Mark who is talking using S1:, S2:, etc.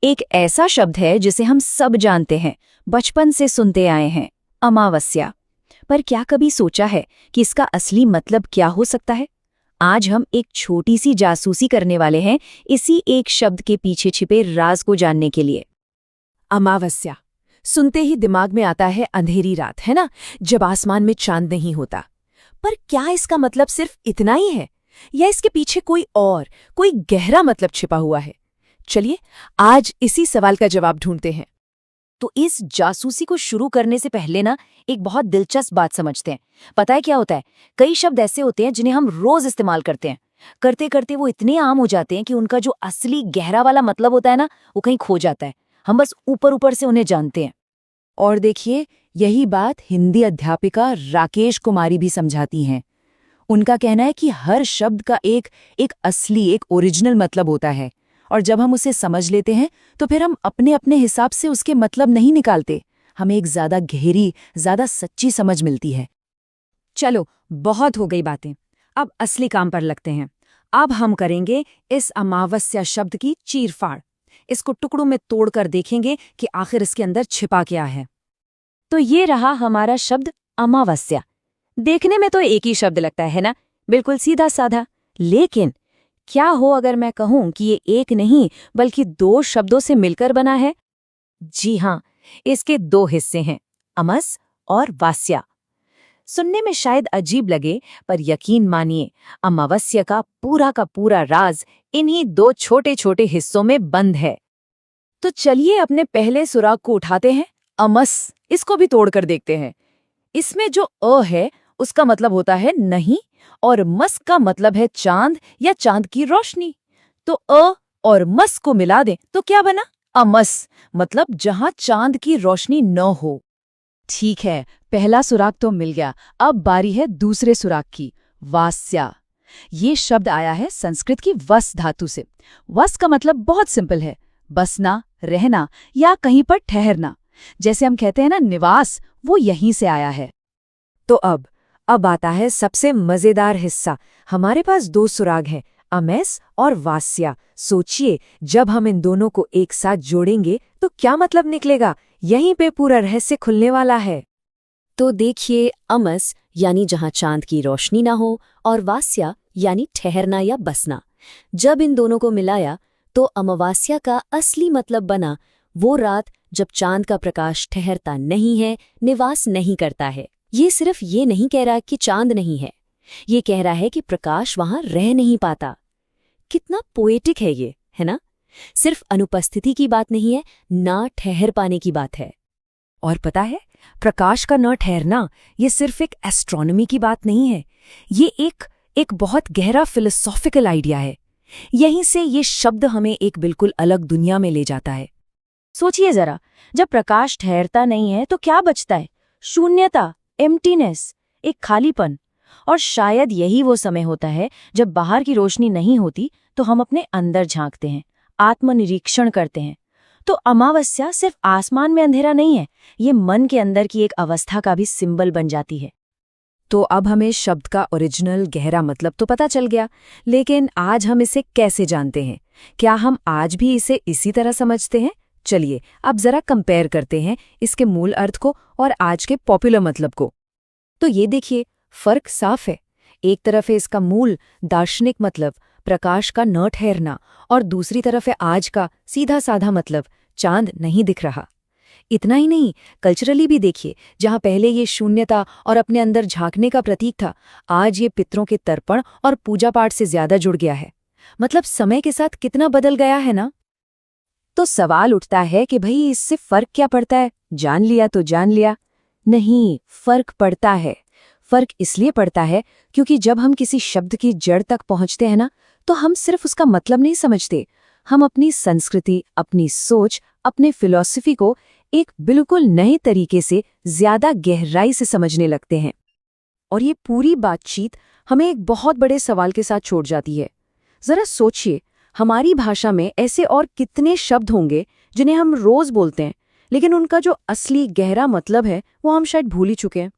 S1: एक ऐसा शब्द है जिसे हम सब जानते हैं, बचपन से सुनते आए हैं, अमावस्या। पर क्या कभी सोचा है कि इसका असली मतलब क्या हो सकता है? आज हम एक छोटी सी जासूसी करने वाले हैं इसी एक शब्द के पीछे छिपे राज को जानने के लिए।
S2: अमावस्या सुनते ही दिमाग में आता है अंधेरी रात, है ना, जब आसमान में चांद नहीं होता। पर क्या इसका मतलब सिर्फ इतना ही है या इसके पीछे कोई गहरा मतलब छिपा हुआ है? चलिए आज इसी सवाल का जवाब ढूंढते हैं।
S1: तो इस जासूसी को शुरू करने से पहले ना एक बहुत दिलचस्प बात समझते हैं। पता है क्या होता है? कई शब्द ऐसे होते हैं जिन्हें हम रोज इस्तेमाल करते हैं, करते करते वो इतने आम हो जाते हैं कि उनका जो असली गहरा वाला मतलब होता है ना, वो कहीं खो जाता है। हम बस ऊपर ऊपर से उन्हें जानते हैं।
S2: और देखिए, यही बात हिंदी अध्यापिका राकेश कुमारी भी समझाती हैं। उनका कहना है कि हर शब्द का एक असली, एक ओरिजिनल मतलब होता है, और जब हम उसे समझ लेते हैं तो फिर हम अपने अपने हिसाब से उसके मतलब नहीं निकालते। हमें एक ज्यादा गहरी, ज्यादा सच्ची समझ मिलती है।
S1: चलो, बहुत हो गई बातें, अब असली काम पर लगते हैं। अब हम करेंगे इस अमावस्या शब्द की चीरफाड़। इसको टुकड़ों में तोड़कर देखेंगे कि आखिर इसके अंदर छिपा क्या है। तो ये रहा हमारा शब्द अमावस्या। देखने में तो एक ही शब्द लगता है ना, बिल्कुल सीधा साधा। लेकिन क्या हो अगर मैं कहूं कि ये एक नहीं बल्कि दो शब्दों से मिलकर बना है? जी हां, इसके दो हिस्से हैं, अमस और वास्या। सुनने में शायद अजीब लगे, पर यकीन मानिए, अमावस्या का पूरा राज इन्हीं दो छोटे छोटे हिस्सों में बंद है। तो चलिए अपने पहले सुराग को उठाते हैं, अमस। इसको भी तोड़कर देखते हैं। इसमें जो अ है उसका मतलब होता है नहीं, और मस का मतलब है चांद या चांद की रोशनी। तो अ और मस को मिला दें तो क्या बना? अमस, मतलब जहां चांद की रोशनी न हो।
S2: ठीक है, पहला सुराग तो मिल गया। अब बारी है दूसरे सुराग की, वास्या। ये शब्द आया है संस्कृत की वस धातु से। वस का मतलब बहुत सिंपल है, बसना, रहना या कहीं पर ठहरना। जैसे हम कहते हैं ना निवास, वो यहीं से आया है।
S1: तो अब आता है सबसे मजेदार हिस्सा। हमारे पास दो सुराग हैं, अमेस और वास्या। सोचिए, जब हम इन दोनों को एक साथ जोड़ेंगे तो क्या मतलब निकलेगा? यहीं पे पूरा रहस्य खुलने वाला है।
S3: तो देखिए, अमस यानी जहां चांद की रोशनी ना हो, और वास्या यानी ठहरना या बसना। जब इन दोनों को मिलाया तो अमावस्या का असली मतलब बना वो रात जब चांद का प्रकाश ठहरता नहीं है, निवास नहीं करता है। ये सिर्फ ये नहीं कह रहा कि चांद नहीं है, ये कह रहा है कि प्रकाश वहां रह नहीं पाता। कितना पोएटिक है ये, है ना? सिर्फ अनुपस्थिति की बात नहीं है, ना ठहर पाने की बात है।
S1: और पता है, प्रकाश का न ठहरना ये सिर्फ एक एस्ट्रोनॉमी की बात नहीं है, ये एक बहुत गहरा फिलोसॉफिकल आइडिया है। यहीं से ये शब्द हमें एक बिल्कुल अलग दुनिया में ले जाता है। सोचिए जरा, जब प्रकाश ठहरता नहीं है तो क्या बचता है? शून्यता, एम्प्टीनेस, एक खालीपन। और शायद यही वो समय होता है जब बाहर की रोशनी नहीं होती तो हम अपने अंदर झांकते हैं, आत्मनिरीक्षण करते हैं। तो अमावस्या सिर्फ आसमान में अंधेरा नहीं है, ये मन के अंदर की एक अवस्था का भी सिंबल बन जाती है।
S2: तो अब हमें शब्द का ओरिजिनल गहरा मतलब तो पता चल गया, लेकिन आज हम इसे कैसे जानते हैं? क्या हम आज भी इसे इसी तरह समझते हैं? चलिए अब जरा कंपेयर करते हैं इसके मूल अर्थ को और आज के पॉपुलर मतलब को।
S1: तो ये देखिए, फर्क साफ है। एक तरफ है इसका मूल दार्शनिक मतलब, प्रकाश का न ठहरना, और दूसरी तरफ है आज का सीधा साधा मतलब, चांद नहीं दिख रहा। इतना ही नहीं, कल्चरली भी देखिए, जहां पहले ये शून्यता और अपने अंदर झांकने का प्रतीक था, आज ये पितरों के तर्पण और पूजा पाठ से ज्यादा जुड़ गया है। मतलब समय के साथ कितना बदल गया है ना? तो सवाल उठता है कि भाई इससे फर्क क्या पड़ता है? जान लिया तो जान लिया? नहीं, फर्क पड़ता है। फर्क इसलिए पड़ता है क्योंकि जब हम किसी शब्द की जड़ तक पहुंचते हैं ना, तो हम सिर्फ उसका मतलब नहीं समझते, हम अपनी संस्कृति, अपनी सोच, अपने फिलॉसफी को एक बिल्कुल नए तरीके से, ज्यादा गहराई से समझने लगते हैं। और ये पूरी बातचीत हमें एक बहुत बड़े सवाल के साथ छोड़ जाती है। जरा सोचिए, हमारी भाषा में ऐसे और कितने शब्द होंगे जिन्हें हम रोज बोलते हैं, लेकिन उनका जो असली गहरा मतलब है वो हम शायद भूल ही चुके हैं।